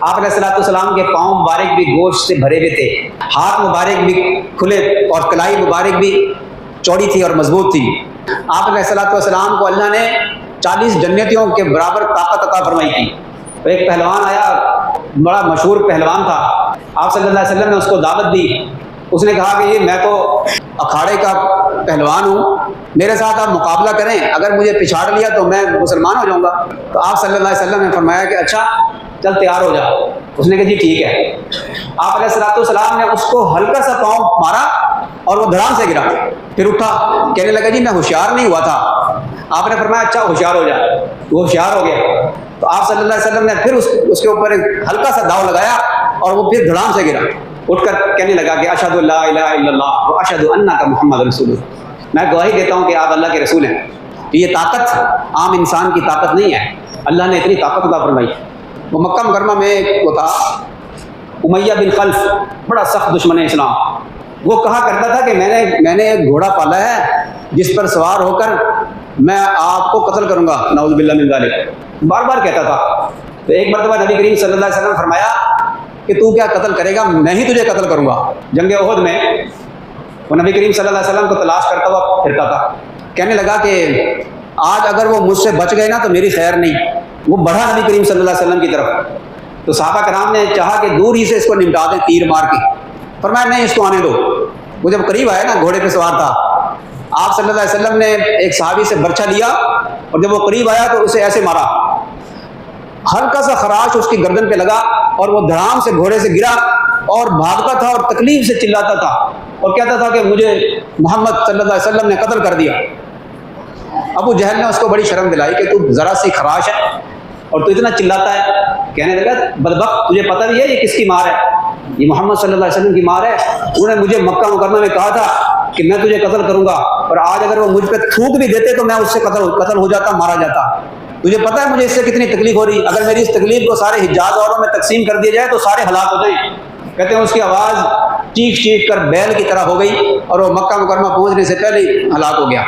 آپ علیہ السلام کے پاؤں مبارک بھی گوشت سے بھرے ہوئے تھے، ہاتھ مبارک بھی کھلے اور کلائی مبارک بھی چوڑی تھی اور مضبوط تھی۔ آپ علیہ السلام کو اللہ نے 40 جنتیوں کے برابر طاقت عطا فرمائی تھی۔ تو ایک پہلوان آیا، بڑا مشہور پہلوان تھا، آپ صلی اللہ علیہ وسلم نے اس کو دعوت دی۔ اس نے کہا کہ یہ میں تو اکھاڑے کا پہلوان ہوں، میرے ساتھ آپ مقابلہ کریں، اگر مجھے پچھاڑ لیا تو میں مسلمان ہو جاؤں گا۔ تو آپ صلی اللہ علیہ وسلم نے فرمایا کہ اچھا چل تیار ہو جا۔ اس نے کہا جی ٹھیک ہے۔ آپ علیہ السلام نے اس کو ہلکا سا پاؤں مارا اور وہ دھڑام سے گرا، پھر اٹھا، کہنے لگا جی میں ہوشیار نہیں ہوا تھا۔ آپ نے فرمایا اچھا ہوشیار ہو جا۔ وہ ہوشیار ہو گیا۔ تو آپ صلی اللہ علیہ وسلم نے پھر اس کے اوپر ایک ہلکا سا داؤ لگایا اور وہ پھر دھڑام سے گرا، اٹھ کر کہنے لگا کہ اشہد لا الہ الا اللہ و اشہد انک محمد رسول اللہ، میں گواہی دیتا ہوں کہ آپ اللہ کے رسول ہیں۔ یہ طاقت عام انسان کی طاقت نہیں ہے، اللہ نے اتنی طاقت عطا فرمائی۔ وہ مکہ مکرمہ میں وہ تھا امیہ بن خلف، بڑا سخت دشمن اسلام۔ وہ کہا کرتا تھا کہ میں نے ایک گھوڑا پالا ہے جس پر سوار ہو کر میں آپ کو قتل کروں گا، نعوذ باللہ من ذالک، بار بار کہتا تھا۔ تو ایک مرتبہ نبی کریم صلی اللہ علیہ وسلم نے فرمایا کہ تو کیا قتل کرے گا، میں ہی تجھے قتل کروں گا۔ جنگ احد میں وہ نبی کریم صلی اللہ علیہ وسلم کو تلاش کرتا ہوا پھرتا تھا، کہنے لگا کہ آج اگر وہ مجھ سے بچ گئے نا تو میری خیر نہیں۔ وہ بڑھا نبی کریم صلی اللہ علیہ وسلم کی طرف، تو صحابہ کرام نے چاہا کہ دور ہی سے اس کو نمٹا دیں تیر مار کے۔ فرمایا نہیں، اس کو آنے دو۔ وہ جب قریب آیا نا، گھوڑے پہ سوار تھا، آپ صلی اللہ علیہ وسلم نے ایک صحابی سے برچھا لیا اور جب وہ قریب آیا تو اسے ایسے مارا، ہلکا سا خراش اس کی گردن پہ لگا اور وہ دھڑام سے گھوڑے سے گرا اور بھاگتا تھا اور تکلیف سے چلاتا تھا اور کہتا تھا کہ مجھے محمد صلی اللہ علیہ وسلم نے قتل کر دیا۔ ابو جہل نے اس کو بڑی شرم دلائی کہ تو ذرا سی خراش ہے اور تو اتنا چلاتا ہے۔ کہنے لگا بدبخت، تجھے پتہ بھی ہے یہ کس کی مار ہے؟ یہ محمد صلی اللہ علیہ وسلم کی مار ہے۔ انہوں نے مجھے مکہ مکرمہ میں کہا تھا کہ میں تجھے قتل کروں گا، اور آج اگر وہ مجھ پہ تھوک بھی دیتے تو میں اس سے قتل ہو جاتا، مارا جاتا۔ تجھے پتہ ہے مجھے اس سے کتنی تکلیف ہو رہی، اگر میری اس تکلیف کو سارے حجاز والوں میں تقسیم کر دیا جائے تو سارے ہلاک ہو جائیں۔ کہتے ہیں اس کی آواز چیخ چیخ کر بیل کی طرح ہو گئی اور وہ مکہ مکرمہ پہنچنے سے پہلے ہی ہلاک ہو گیا۔